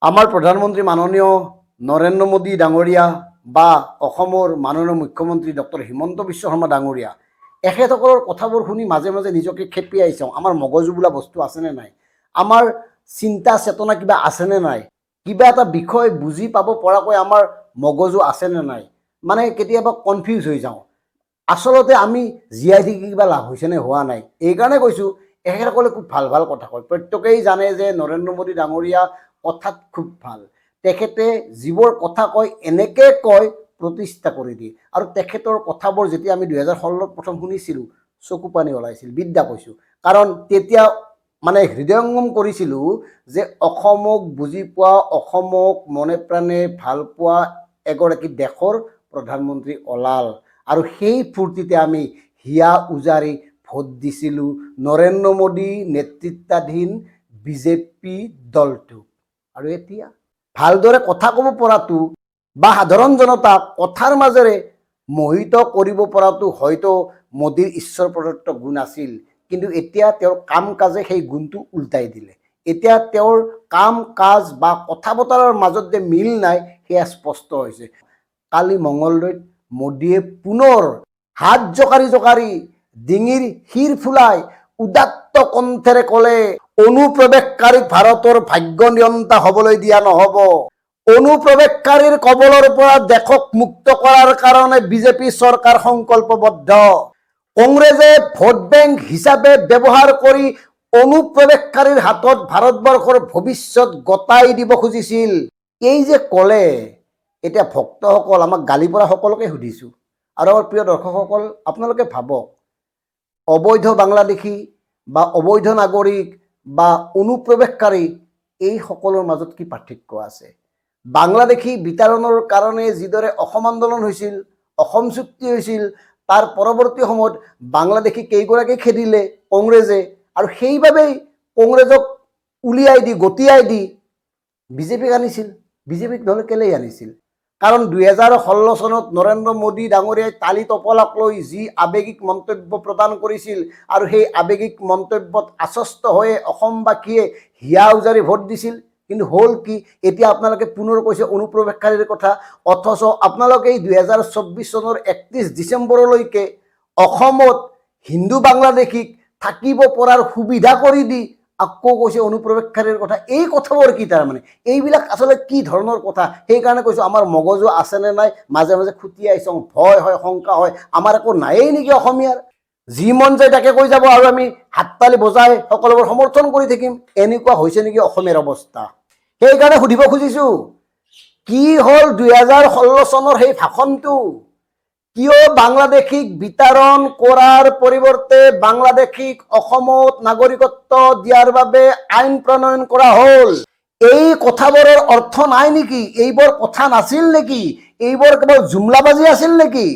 আমাৰ প্ৰধানমন্ত্ৰী মাননীয় নৰেন্দ্ৰ মোদী ডাঙৰীয়া বা অসমৰ মাননীয় মুখ্যমন্ত্ৰী ডক্টৰ হিমন্ত বিশ্ব শৰ্মা ডাঙৰীয়া এখেতসকলৰ কথাবোৰ শুনি মাজে মাজে নিজকে খেপিয়াই চাওঁ। আমাৰ মগজু বোলা বস্তু আছেনে নাই, আমাৰ চিন্তা চেতনা কিবা আছেনে নাই, কিবা এটা বিষয় বুজি পাব পৰাকৈ আমাৰ মগজু আছেনে নাই, মানে কেতিয়াবা কনফিউজ হৈ যাওঁ। আচলতে আমি জীয়াই থাকি কিবা লাভ হৈছেনে হোৱা নাই। এইকাৰণে কৈছোঁ, এখেতসকলে খুব ভাল ভাল কথা কয়। প্ৰত্যেকেই জানে যে নৰেন্দ্ৰ মোদী ডাঙৰীয়া কথাত খুব ভাল। তেখেতে যিবোৰ কথা কয় এনেকৈ কয় প্ৰতিষ্ঠা কৰি দিয়ে। আৰু তেখেতৰ কথাবোৰ যেতিয়া আমি 2016 প্ৰথম শুনিছিলোঁ চকু পানী ওলাইছিল, বিদ্যা কৈছোঁ। কাৰণ তেতিয়া মানে হৃদয়ংগম কৰিছিলোঁ যে অসমক বুজি পোৱা, অসমক মনে প্ৰাণে ভাল পোৱা এগৰাকী দেশৰ প্ৰধানমন্ত্ৰী ওলাল। আৰু সেই ফূৰ্তিতে আমি হিয়া উজাৰি ভোট দিছিলোঁ নৰেন্দ্ৰ মোদী নেতৃত্বাধীন বিজেপি দলটোক। আৰু এতিয়া ভালদৰে কথা ক'ব পৰাটো বা সাধাৰণ জনতাক কথাৰ মাজেৰে মোহিত কৰিব পৰাটো হয়তো মোদীৰ ঈশ্বৰ প্ৰদত্ত গুণ আছিল, কিন্তু এতিয়া তেওঁৰ কাম কাজে সেই গুণটো উল্টাই দিলে। এতিয়া তেওঁৰ কাম কাজ বা কথা বতৰাৰ মাজত যে মিল নাই সেয়া স্পষ্ট হৈছে। কালি মঙলদৈত মোদীয়ে পুনৰ হাত জোকাৰি ডিঙিৰ শিৰ ফুলাই উদাত্ত কণ্ঠেৰে ক'লে, অনুপ্ৰৱেশকাৰীক ভাৰতৰ ভাগ্য নিয়ন্তা হ'বলৈ দিয়া নহ'ব। অনুপ্ৰৱেশকাৰীৰ কবলৰ পৰা দেশক মুক্ত কৰাৰ কাৰণে বিজেপি চৰকাৰ সংকল্পবদ্ধ। কংগ্ৰেছে ভোট বেংক হিচাপে ব্যৱহাৰ কৰি অনুপ্ৰৱেশকাৰীৰ হাতত ভাৰতবৰ্ষৰ ভৱিষ্যত গতাই দিব খুজিছিল। এই যে ক'লে, এতিয়া ভক্তসকল, আমাক গালি পৰা সকলোকে সুধিছোঁ আৰু আমাৰ প্ৰিয় দৰ্শকসকল, আপোনালোকে ভাবক, অবৈধ বাংলাদেশী বা অবৈধ নাগৰিক বা অনুপ্ৰৱেশকাৰী এই সকলৰ মাজত কি পাৰ্থক্য আছে? বাংলাদেশী বিতৰণৰ কাৰণে যিদৰে অসম আন্দোলন হৈছিল, অসম চুক্তি হৈছিল, তাৰ পৰৱৰ্তী সময়ত বাংলাদেশী কেইগৰাকী খেদিলে কংগ্ৰেছে, আৰু সেইবাবেই কংগ্ৰেছক উলিয়াই দি গতিয়াই দি বিজেপিক আনিছিল। বিজেপিক নহ'লে কেলেই আনিছিল? কাৰণ 2016 চনত নৰেন্দ্ৰ মোদী ডাঙৰীয়াই তালি টপলাক লৈ যি আৱেগিক মন্তব্য প্ৰদান কৰিছিল, আৰু সেই আৱেগিক মন্তব্যত আশ্বস্ত হৈয়ে অসমবাসীয়ে হিয়া উজাৰি ভোট দিছিল। কিন্তু হ'ল কি, এতিয়া আপোনালোকে পুনৰ কৈছে অনুপ্ৰৱেশকাৰীৰ কথা, অথচ আপোনালোকে 2024 চনৰ 31 ডিচেম্বৰলৈকে অসমত হিন্দু বাংলাদেশীক থাকিব পৰাৰ সুবিধা কৰি দি আকৌ কৈছে অনুপ্ৰৱেশকাৰীৰ কথা। এই কথাবোৰ কি তাৰমানে? এইবিলাক আচলতে কি ধৰণৰ কথা? সেইকাৰণে কৈছোঁ, আমাৰ মগজু আছেনে নাই মাজে মাজে খুটিয়াই চাওঁ, ভয় হয়, শংকা হয়, আমাৰ একো নায়েই নেকি অসমীয়াৰ? যি মন যায় তাকে কৈ যাব আৰু আমি হাততালি বজাই সকলোবোৰ সমৰ্থন কৰি থাকিম। এনেকুৱা হৈছে নেকি অসমীয়াৰ অৱস্থা? সেইকাৰণে সুধিব খুজিছোঁ, কি হ'ল 2016 চনৰ সেই ভাষণটো? কিয় বাংলাদেশীক বিতৰণ কৰাৰ পৰিৱৰ্তে বাংলাদেশীক অসমত নাগৰিকত্ব দিয়াৰ বাবে আইন প্ৰণয়ন কৰা হ'ল? এই কথাবোৰৰ অৰ্থ নাই নেকি? এইবোৰ কথা নাছিল নেকি? এইবোৰ কেৱল জুমলাবাজি আছিল নেকি?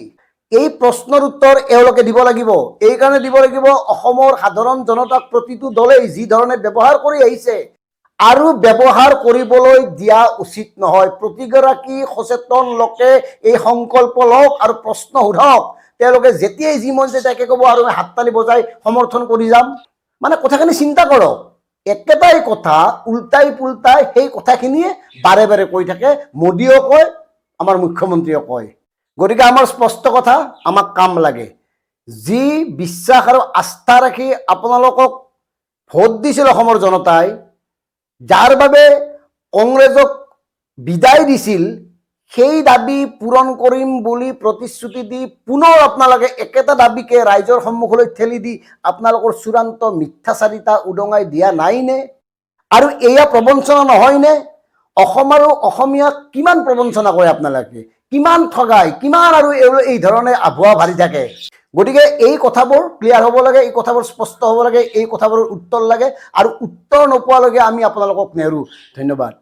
এই প্ৰশ্নৰ উত্তৰ এওঁলোকে দিব লাগিব। এইকাৰণে দিব লাগিব, অসমৰ সাধাৰণ জনতাক প্ৰতিটো দলেই যি ধৰণে ব্যৱহাৰ কৰি আহিছে আৰু ব্যৱহাৰ কৰিবলৈ দিয়া উচিত নহয়। প্ৰতিগৰাকী সচেতন লোকে এই সংকল্প লওক আৰু প্ৰশ্ন সোধক। তেওঁলোকে যেতিয়াই যি মন যায় তাকে ক'ব আৰু আমি হাততালি বজাই সমৰ্থন কৰি যাম। মানে কথাখিনি চিন্তা কৰক, একেটাই কথা উল্টাই পুল্টাই সেই কথাখিনিয়ে বাৰে বাৰে কৈ থাকে। মোদীয়েও কয়, আমাৰ মুখ্যমন্ত্ৰীয়েও কয়। গতিকে আমাৰ স্পষ্ট কথা, আমাক কাম লাগে। যি বিশ্বাস আৰু আস্থা ৰাখি আপোনালোকক ভোট দিছিল অসমৰ জনতাই, যাৰ বাবে কংগ্ৰেছক বিদায় দিছিল, সেই দাবী পূৰণ কৰিম বুলি প্ৰতিশ্ৰুতি দি পুনৰ আপোনালোকে একেটা দাবীকে ৰাইজৰ সন্মুখলৈ ঠেলি দি আপোনালোকৰ চূড়ান্ত মিথ্যাচাৰিতা উদঙাই দিয়া নাইনে? আৰু এয়া প্ৰবঞ্চনা নহয়নে? অসম আৰু অসমীয়াক কিমান প্ৰবঞ্চনা কৰে আপোনালোকে, কিমান ঠগায়, কিমান আৰু এই ধৰণে আভুৱা ভাৰি থাকে। গতিকে এই কথাবোৰ ক্লিয়াৰ হ'ব লাগে, এই কথাবোৰ স্পষ্ট হ'ব লাগে, এই কথাবোৰৰ উত্তৰ লাগে, আৰু উত্তৰ নোপোৱালৈকে আমি আপোনালোকক নেৰোঁ। ধন্যবাদ।